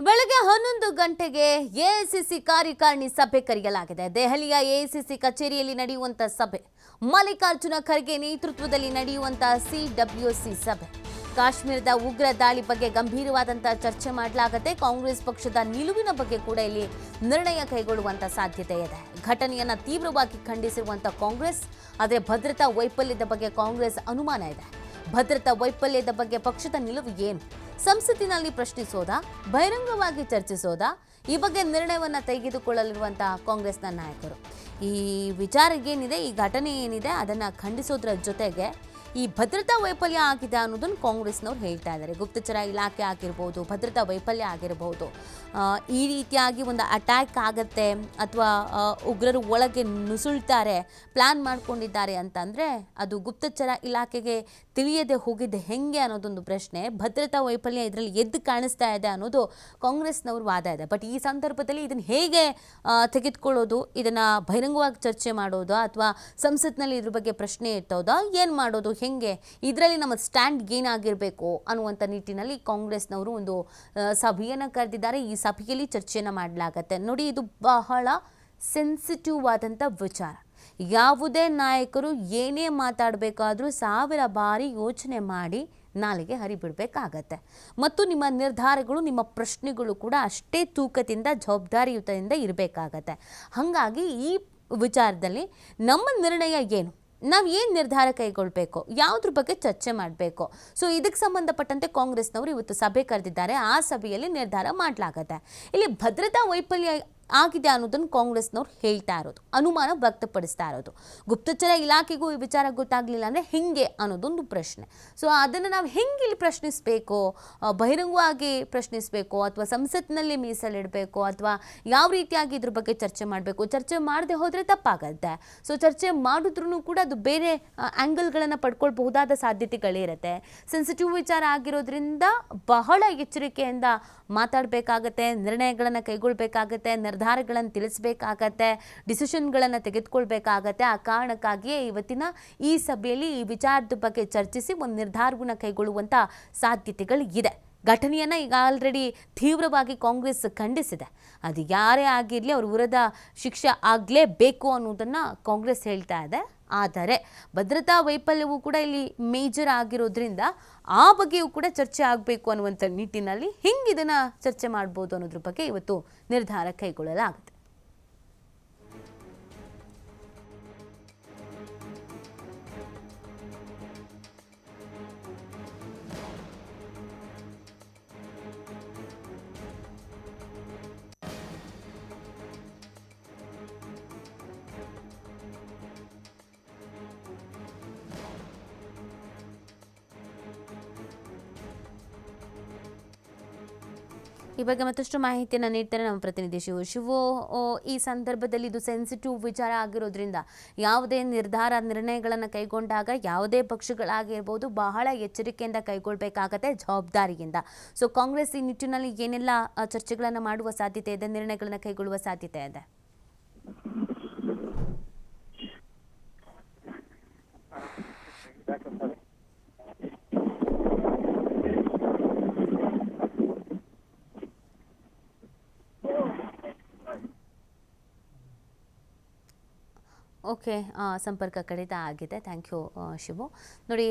ಬೆಳಗ್ಗೆ 11 ಗಂಟೆಗೆ ಎಐಸಿಸಿ ಕಾರ್ಯಕಾರಿಣಿ ಸಭೆ ಕರೆಯಲಾಗಿದೆ. ದೆಹಲಿಯ ಎಐಸಿಸಿ ಕಚೇರಿಯಲ್ಲಿ ನಡೆಯುವಂತ ಸಭೆ, ಮಲ್ಲಿಕಾರ್ಜುನ ಖರ್ಗೆ ನೇತೃತ್ವದಲ್ಲಿ ನಡೆಯುವಂತ ಸಿಡಬ್ಲ್ಯೂಸಿ ಸಭೆ. ಕಾಶ್ಮೀರದ ಉಗ್ರ ದಾಳಿ ಬಗ್ಗೆ ಗಂಭೀರವಾದಂತ ಚರ್ಚೆ ಮಾಡಲಾಗುತ್ತೆ. ಕಾಂಗ್ರೆಸ್ ಪಕ್ಷದ ನಿಲುವಿನ ಬಗ್ಗೆ ಕೂಡ ಇಲ್ಲಿ ನಿರ್ಣಯ ಕೈಗೊಳ್ಳುವಂತ ಸಾಧ್ಯತೆ ಇದೆ. ಘಟನೆಯನ್ನ ತೀವ್ರವಾಗಿ ಖಂಡಿಸಿರುವಂತ ಕಾಂಗ್ರೆಸ್, ಆದರೆ ಭದ್ರತಾ ವೈಫಲ್ಯದ ಬಗ್ಗೆ ಕಾಂಗ್ರೆಸ್ ಅನುಮಾನ ಇದೆ. ಭದ್ರತಾ ವೈಫಲ್ಯದ ಬಗ್ಗೆ ಪಕ್ಷದ ನಿಲುವು ಏನು? ಸಂಸತ್ತಿನಲ್ಲಿ ಪ್ರಶ್ನಿಸೋದಾ, ಬಹಿರಂಗವಾಗಿ ಚರ್ಚಿಸೋದಾ? ಈ ಬಗ್ಗೆ ನಿರ್ಣಯವನ್ನು ತೆಗೆದುಕೊಳ್ಳಲಿರುವಂತಹ ಕಾಂಗ್ರೆಸ್ನ ನಾಯಕರು ಈ ವಿಚಾರ ಏನಿದೆ, ಈ ಘಟನೆ ಏನಿದೆ ಅದನ್ನು ಖಂಡಿಸೋದ್ರ ಜೊತೆಗೆ ಈ ಭದ್ರತಾ ವೈಫಲ್ಯ ಆಗಿದೆ ಅನ್ನೋದನ್ನು ಕಾಂಗ್ರೆಸ್ನವ್ರು ಹೇಳ್ತಾ ಇದ್ದಾರೆ. ಗುಪ್ತಚರ ಇಲಾಖೆ ಆಗಿರ್ಬೋದು, ಭದ್ರತಾ ವೈಫಲ್ಯ ಆಗಿರಬಹುದು, ಈ ರೀತಿಯಾಗಿ ಒಂದು ಅಟ್ಯಾಕ್ ಆಗತ್ತೆ ಅಥವಾ ಉಗ್ರರು ಒಳಗೆ ನುಸುಳ್ತಾರೆ, ಪ್ಲಾನ್ ಮಾಡ್ಕೊಂಡಿದ್ದಾರೆ ಅಂತಂದರೆ ಅದು ಗುಪ್ತಚರ ಇಲಾಖೆಗೆ ತಿಳಿಯದೆ ಹೋಗಿದ್ದೆ ಹೆಂಗೆ ಅನ್ನೋದೊಂದು ಪ್ರಶ್ನೆ. ಭದ್ರತಾ ವೈಫಲ್ಯ ಇದರಲ್ಲಿ ಎದ್ದು ಕಾಣಿಸ್ತಾ ಇದೆ ಅನ್ನೋದು ಕಾಂಗ್ರೆಸ್ನವ್ರ ವಾದ ಇದೆ. ಬಟ್ ಈ ಸಂದರ್ಭದಲ್ಲಿ ಇದನ್ನು ಹೇಗೆ ತೆಗೆದುಕೊಳ್ಳೋದು, ಇದನ್ನು ಬಹಿರಂಗವಾಗಿ ಚರ್ಚೆ ಮಾಡೋದು ಅಥವಾ ಸಂಸತ್ನಲ್ಲಿ ಇದ್ರ ಬಗ್ಗೆ ಪ್ರಶ್ನೆ ಎತ್ತೋದಾ, ಏನು ಮಾಡೋದು, ಹೆಂಗೆ, ಇದರಲ್ಲಿ ನಮ್ಮ ಸ್ಟ್ಯಾಂಡ್ ಏನಾಗಿರಬೇಕು ಅನ್ನುವಂಥ ನಿಟ್ಟಿನಲ್ಲಿ ಕಾಂಗ್ರೆಸ್ನವರು ಒಂದು ಸಭೆಯನ್ನು ಕರೆದಿದ್ದಾರೆ. ಈ ಸಭೆಯಲ್ಲಿ ಚರ್ಚೆಯನ್ನು ಮಾಡಲಾಗತ್ತೆ. ನೋಡಿ, ಇದು ಬಹಳ ಸೆನ್ಸಿಟಿವ್ ಆದಂಥ ವಿಚಾರ. ಯಾವುದೇ ನಾಯಕರು ಏನೇ ಮಾತಾಡಬೇಕಾದ್ರೂ 1000 ಬಾರಿ ಯೋಚನೆ ಮಾಡಿ ನಾಲಿಗೆ ಹರಿಬಿಡಬೇಕಾಗತ್ತೆ. ಮತ್ತು ನಿಮ್ಮ ನಿರ್ಧಾರಗಳು, ನಿಮ್ಮ ಪ್ರಶ್ನೆಗಳು ಕೂಡ ಅಷ್ಟೇ ತೂಕದಿಂದ, ಜವಾಬ್ದಾರಿಯುತದಿಂದ ಇರಬೇಕಾಗತ್ತೆ. ಹಾಗಾಗಿ ಈ ವಿಚಾರದಲ್ಲಿ ನಮ್ಮ ನಿರ್ಣಯ ಏನು, ನಾವು ಏನು ನಿರ್ಧಾರ ಕೈಗೊಳ್ಳಬೇಕು, ಯಾವುದ್ರ ಬಗ್ಗೆ ಚರ್ಚೆ ಮಾಡಬೇಕು, ಸೊ ಇದಕ್ಕೆ ಸಂಬಂಧಪಟ್ಟಂತೆ ಕಾಂಗ್ರೆಸ್ನವರು ಇವತ್ತು ಸಭೆ ಕರೆದಿದ್ದಾರೆ. ಆ ಸಭೆಯಲ್ಲಿ ನಿರ್ಧಾರ ಮಾಡಲಾಗತ್ತೆ. ಇಲ್ಲಿ ಭದ್ರತಾ ವೈಫಲ್ಯ ಆಗಿದೆ ಅನ್ನೋದನ್ನು ಕಾಂಗ್ರೆಸ್ನವ್ರು ಹೇಳ್ತಾ ಇರೋದು, ಅನುಮಾನ ವ್ಯಕ್ತಪಡಿಸ್ತಾ ಇರೋದು. ಗುಪ್ತಚರ ಇಲಾಖೆಗೂ ಈ ವಿಚಾರ ಗೊತ್ತಾಗಲಿಲ್ಲ ಅಂದರೆ ಹೆಂಗೆ ಅನ್ನೋದೊಂದು ಪ್ರಶ್ನೆ. ಸೊ ಅದನ್ನು ನಾವು ಹೆಂಗೆ ಇಲ್ಲಿ ಪ್ರಶ್ನಿಸಬೇಕು, ಬಹಿರಂಗವಾಗಿ ಪ್ರಶ್ನಿಸಬೇಕು ಅಥವಾ ಸಂಸತ್ನಲ್ಲಿ ಮೀಸಲಿಡಬೇಕು ಅಥವಾ ಯಾವ ರೀತಿಯಾಗಿ ಇದ್ರ ಬಗ್ಗೆ ಚರ್ಚೆ ಮಾಡಬೇಕು? ಚರ್ಚೆ ಮಾಡದೆ ಹೋದರೆ ತಪ್ಪಾಗತ್ತೆ. ಸೊ ಚರ್ಚೆ ಮಾಡಿದ್ರೂ ಕೂಡ ಅದು ಬೇರೆ ಆ್ಯಂಗಲ್ಗಳನ್ನು ಪಡ್ಕೊಳ್ಬಹುದಾದ ಸಾಧ್ಯತೆಗಳಿರುತ್ತೆ. ಸೆನ್ಸಿಟಿವ್ ವಿಚಾರ ಆಗಿರೋದ್ರಿಂದ ಬಹಳ ಎಚ್ಚರಿಕೆಯಿಂದ ಮಾತಾಡಬೇಕಾಗತ್ತೆ, ನಿರ್ಣಯಗಳನ್ನು ಕೈಗೊಳ್ಳಬೇಕಾಗತ್ತೆ, ನಿರ್ಧಾರಗಳನ್ನು ತಿಳಿಸಬೇಕಾಗತ್ತೆ, ಡಿಸಿಷನ್ಗಳನ್ನು ತೆಗೆದುಕೊಳ್ಬೇಕಾಗತ್ತೆ. ಆ ಕಾರಣಕ್ಕಾಗಿಯೇ ಇವತ್ತಿನ ಈ ಸಭೆಯಲ್ಲಿ ಈ ವಿಚಾರದ ಬಗ್ಗೆ ಚರ್ಚಿಸಿ ಒಂದು ನಿರ್ಧಾರವನ್ನು ಕೈಗೊಳ್ಳುವಂಥ ಸಾಧ್ಯತೆಗಳು ಇದೆ. ಘಟನೆಯನ್ನು ಈಗ ಆಲ್ರೆಡಿ ತೀವ್ರವಾಗಿ ಕಾಂಗ್ರೆಸ್ ಖಂಡಿಸಿದೆ. ಅದು ಯಾರೇ ಆಗಿರಲಿ ಅವ್ರ ವಿರುದ್ಧ ಶಿಕ್ಷೆ ಆಗಲೇಬೇಕು ಅನ್ನೋದನ್ನು ಕಾಂಗ್ರೆಸ್ ಹೇಳ್ತಾ ಇದೆ. ಆದರೆ ಭದ್ರತಾ ವೈಫಲ್ಯವೂ ಕೂಡ ಇಲ್ಲಿ ಮೇಜರ್ ಆಗಿರೋದ್ರಿಂದ ಆ ಬಗ್ಗೆಯೂ ಕೂಡ ಚರ್ಚೆ ಆಗಬೇಕು ಅನ್ನುವಂಥ ನಿಟ್ಟಿನಲ್ಲಿ ಹೆಂಗೆ ಇದನ್ನು ಚರ್ಚೆ ಮಾಡ್ಬೋದು ಅನ್ನೋದ್ರ ಬಗ್ಗೆ ಇವತ್ತು ನಿರ್ಧಾರ ಕೈಗೊಳ್ಳಲಾಗುತ್ತೆ. ಈ ಬಗ್ಗೆ ಮತ್ತಷ್ಟು ಮಾಹಿತಿಯನ್ನು ನೀಡ್ತಾರೆ ನಮ್ಮ ಪ್ರತಿನಿಧಿ ಶಿವು. ಈ ಸಂದರ್ಭದಲ್ಲಿ ಇದು ಸೆನ್ಸಿಟಿವ್ ವಿಚಾರ ಆಗಿರೋದ್ರಿಂದ ಯಾವುದೇ ನಿರ್ಣಯಗಳನ್ನು ಕೈಗೊಂಡಾಗ ಯಾವುದೇ ಪಕ್ಷಗಳಾಗಿರ್ಬೋದು ಬಹಳ ಎಚ್ಚರಿಕೆಯಿಂದ ಕೈಗೊಳ್ಳಬೇಕಾಗತ್ತೆ, ಜವಾಬ್ದಾರಿಯಿಂದ. ಸೊ ಕಾಂಗ್ರೆಸ್ ಈ ನಿಟ್ಟಿನಲ್ಲಿ ಏನೆಲ್ಲ ಚರ್ಚೆಗಳನ್ನು ಮಾಡುವ ಸಾಧ್ಯತೆ ಇದೆ, ನಿರ್ಣಯಗಳನ್ನು ಕೈಗೊಳ್ಳುವ ಸಾಧ್ಯತೆ ಇದೆ? ಓಕೆ, ಸಂಪರ್ಕ ಕಡಿತ ಆಗಿದೆ. Thank you Shivu. ನೋಡಿ,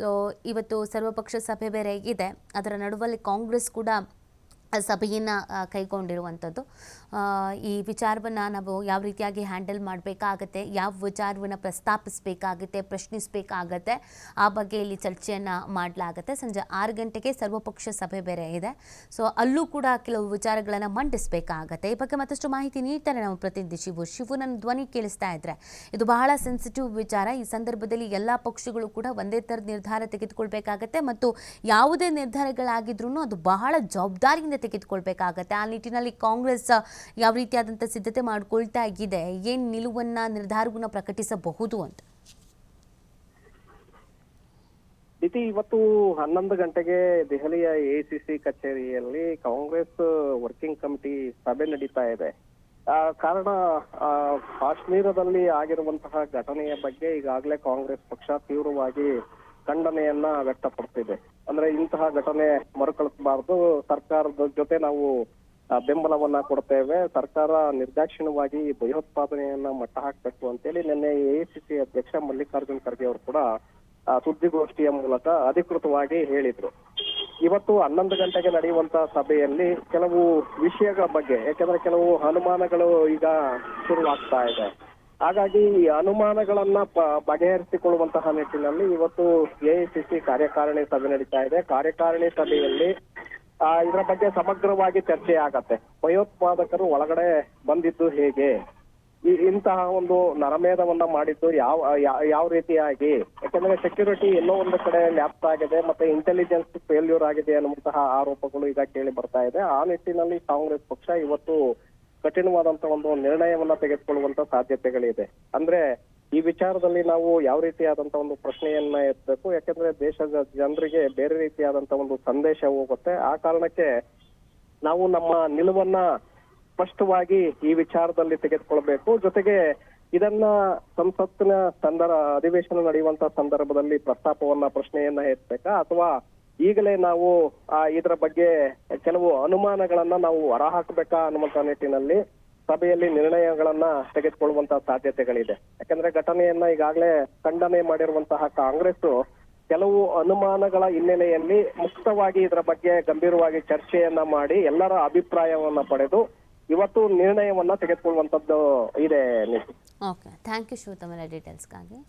ಸೊ ಇವತ್ತು ಸರ್ವಪಕ್ಷ ಸಭೆ ಬೇರೆ ಇದೆ. ಅದರ ನಡುವಲ್ಲಿ ಕಾಂಗ್ರೆಸ್ ಕೂಡ ಸಭೆಯನ್ನು ಕೈಗೊಂಡಿರುವಂಥದ್ದು. ಈ ವಿಚಾರವನ್ನು ನಾವು ಯಾವ ರೀತಿಯಾಗಿ ಹ್ಯಾಂಡಲ್ ಮಾಡಬೇಕಾಗತ್ತೆ, ಯಾವ ವಿಚಾರವನ್ನು ಪ್ರಸ್ತಾಪಿಸಬೇಕಾಗತ್ತೆ, ಪ್ರಶ್ನಿಸಬೇಕಾಗತ್ತೆ, ಆ ಬಗ್ಗೆ ಇಲ್ಲಿ ಚರ್ಚೆಯನ್ನು ಮಾಡಲಾಗತ್ತೆ. ಸಂಜೆ 6 ಗಂಟೆಗೆ ಸರ್ವಪಕ್ಷ ಸಭೆ ಬೇರೆ ಇದೆ. ಸೊ ಅಲ್ಲೂ ಕೂಡ ಕೆಲವು ವಿಚಾರಗಳನ್ನು ಮಂಡಿಸಬೇಕಾಗತ್ತೆ. ಈ ಬಗ್ಗೆ ಮತ್ತಷ್ಟು ಮಾಹಿತಿ ನೀಡ್ತಾರೆ ನಮ್ಮ ಪ್ರತಿನಿಧಿ ಶಿವು. ನನ್ನ ಧ್ವನಿ ಕೇಳಿಸ್ತಾ ಇದ್ರೆ, ಇದು ಬಹಳ ಸೆನ್ಸಿಟಿವ್ ವಿಚಾರ. ಈ ಸಂದರ್ಭದಲ್ಲಿ ಎಲ್ಲ ಪಕ್ಷಗಳು ಕೂಡ ಒಂದೇ ಥರದ ನಿರ್ಧಾರ ತೆಗೆದುಕೊಳ್ಬೇಕಾಗತ್ತೆ ಮತ್ತು ಯಾವುದೇ ನಿರ್ಧಾರಗಳಾಗಿದ್ರೂ ಅದು ಬಹಳ ಜವಾಬ್ದಾರಿಯಿಂದ ತೆಗೆದುಕೊಳ್ಬೇಕಾಗತ್ತೆ. ಆ ನಿಟ್ಟಿನಲ್ಲಿ ಕಾಂಗ್ರೆಸ್ ಯಾವ ರೀತಿಯಾದಂಥ ಸಿದ್ಧತೆ ಮಾಡಿಕೊಳ್ತಾ ಇದೆ, ಏನು ನಿಲುವನ್ನು, ನಿರ್ಧಾರವನ್ನು ಪ್ರಕಟಿಸಬಹುದು ಅಂತ? ಇವತ್ತು 11 ಗಂಟೆಗೆ ದೆಹಲಿಯ ಎಐಸಿಸಿ ಕಚೇರಿಯಲ್ಲಿ ಕಾಂಗ್ರೆಸ್ ವರ್ಕಿಂಗ್ ಕಮಿಟಿ ಸಭೆ ನಡೀತಾ ಇದೆ. ಕಾರಣ ಕಾಶ್ಮೀರದಲ್ಲಿ ಆಗಿರುವಂತಹ ಘಟನೆಯ ಬಗ್ಗೆ ಈಗಾಗಲೇ ಕಾಂಗ್ರೆಸ್ ಪಕ್ಷ ತೀವ್ರವಾಗಿ ಖಂಡನೆಯನ್ನ ವ್ಯಕ್ತಪಡಿಸಿದೆ. ಅಂದ್ರೆ ಇಂತಹ ಘಟನೆ ಮರುಕಳಿಸಬಾರದು, ಸರ್ಕಾರದ ಜೊತೆ ನಾವು ಬೆಂಬಲವನ್ನ ಕೊಡ್ತೇವೆ, ಸರ್ಕಾರ ನಿರ್ದಾಕ್ಷಿಣ್ಯವಾಗಿ ಭಯೋತ್ಪಾದನೆಯನ್ನ ಮಟ್ಟ ಹಾಕಬೇಕು ಅಂತೇಳಿ ನಿನ್ನೆ ಎಐಸಿಸಿ ಅಧ್ಯಕ್ಷ ಮಲ್ಲಿಕಾರ್ಜುನ್ ಖರ್ಗೆ ಅವರು ಕೂಡ ಸುದ್ದಿಗೋಷ್ಠಿಯ ಮೂಲಕ ಅಧಿಕೃತವಾಗಿ ಹೇಳಿದ್ರು. ಇವತ್ತು 11 ಗಂಟೆಗೆ ನಡೆಯುವಂತಹ ಸಭೆಯಲ್ಲಿ ಕೆಲವು ವಿಷಯಗಳ ಬಗ್ಗೆ, ಯಾಕಂದ್ರೆ ಕೆಲವು ಅನುಮಾನಗಳು ಈಗ ಶುರುವಾಗ್ತಾ ಇದೆ. ಹಾಗಾಗಿ ಈ ಅನುಮಾನಗಳನ್ನ ಬಗೆಹರಿಸಿಕೊಳ್ಳುವಂತಹ ನಿಟ್ಟಿನಲ್ಲಿ ಇವತ್ತು ಎಐಸಿಸಿ ಕಾರ್ಯಕಾರಿಣಿ ಸಭೆ ನಡೀತಾ ಇದೆ. ಕಾರ್ಯಕಾರಿಣಿ ಸಭೆಯಲ್ಲಿ ಇದರ ಬಗ್ಗೆ ಸಮಗ್ರವಾಗಿ ಚರ್ಚೆ ಆಗತ್ತೆ. ಭಯೋತ್ಪಾದಕರು ಒಳಗಡೆ ಬಂದಿದ್ದು ಹೇಗೆ, ಇಂತಹ ಒಂದು ನರಮೇಧವನ್ನ ಮಾಡಿದ್ದು ಯಾವ ರೀತಿಯಾಗಿ, ಯಾಕಂದ್ರೆ ಸೆಕ್ಯೂರಿಟಿ ಎಲ್ಲೋ ಒಂದು ಕಡೆ ಲ್ಯಾಪ್ಸ್ ಆಗಿದೆ, ಮತ್ತೆ ಇಂಟೆಲಿಜೆನ್ಸ್ ಫೇಲ್ಯೂರ್ ಆಗಿದೆ ಅನ್ನುವಂತಹ ಆರೋಪಗಳು ಈಗ ಕೇಳಿ ಬರ್ತಾ ಇದೆ. ಆ ನಿಟ್ಟಿನಲ್ಲಿ ಕಾಂಗ್ರೆಸ್ ಪಕ್ಷ ಇವತ್ತು ಕಠಿಣವಾದಂತಹ ಒಂದು ನಿರ್ಣಯವನ್ನ ತೆಗೆದುಕೊಳ್ಳುವಂತ ಸಾಧ್ಯತೆಗಳಿದೆ. ಅಂದ್ರೆ ಈ ವಿಚಾರದಲ್ಲಿ ನಾವು ಯಾವ ರೀತಿಯಾದಂತಹ ಒಂದು ಪ್ರಶ್ನೆಯನ್ನ ಎತ್ತಬೇಕು, ಯಾಕಂದ್ರೆ ದೇಶದ ಜನರಿಗೆ ಬೇರೆ ರೀತಿಯಾದಂತಹ ಒಂದು ಸಂದೇಶ ಹೋಗುತ್ತೆ. ಆ ಕಾರಣಕ್ಕೆ ನಾವು ನಮ್ಮ ನಿಲುವನ್ನ ಸ್ಪಷ್ಟವಾಗಿ ಈ ವಿಚಾರದಲ್ಲಿ ತೆಗೆದುಕೊಳ್ಬೇಕು. ಜೊತೆಗೆ ಇದನ್ನ ಸಂಸತ್ತಿನ ಅಧಿವೇಶನ ನಡೆಯುವಂತಹ ಸಂದರ್ಭದಲ್ಲಿ ಪ್ರಶ್ನೆಯನ್ನ ಎತ್ತಬೇಕಾ, ಅಥವಾ ಈಗಲೇ ನಾವು ಇದರ ಬಗ್ಗೆ ಕೆಲವು ಅನುಮಾನಗಳನ್ನ ನಾವು ಹೊರಹಾಕಬೇಕಾ ಅನ್ನುವಂತ ನಿಟ್ಟಿನಲ್ಲಿ ಸಭೆಯಲ್ಲಿ ನಿರ್ಣಯಗಳನ್ನ ತೆಗೆದುಕೊಳ್ಳುವಂತಹ ಸಾಧ್ಯತೆಗಳಿದೆ. ಯಾಕಂದ್ರೆ ಘಟನೆಯನ್ನ ಈಗಾಗಲೇ ಖಂಡನೆ ಮಾಡಿರುವಂತಹ ಕಾಂಗ್ರೆಸ್ ಕೆಲವು ಅನುಮಾನಗಳ ಹಿನ್ನೆಲೆಯಲ್ಲಿ ಮುಕ್ತವಾಗಿ ಇದರ ಬಗ್ಗೆ ಗಂಭೀರವಾಗಿ ಚರ್ಚೆಯನ್ನ ಮಾಡಿ ಎಲ್ಲರ ಅಭಿಪ್ರಾಯವನ್ನ ಪಡೆದು ಇವತ್ತು ನಿರ್ಣಯವನ್ನ ತೆಗೆದುಕೊಳ್ಳುವಂತದ್ದು ಇದೆ. ಓಕೆ, ಥ್ಯಾಂಕ್ ಯು ಶಿವ, ತಮ್ಮ ಡೀಟೇಲ್ಸ್ಗಾಗಿ.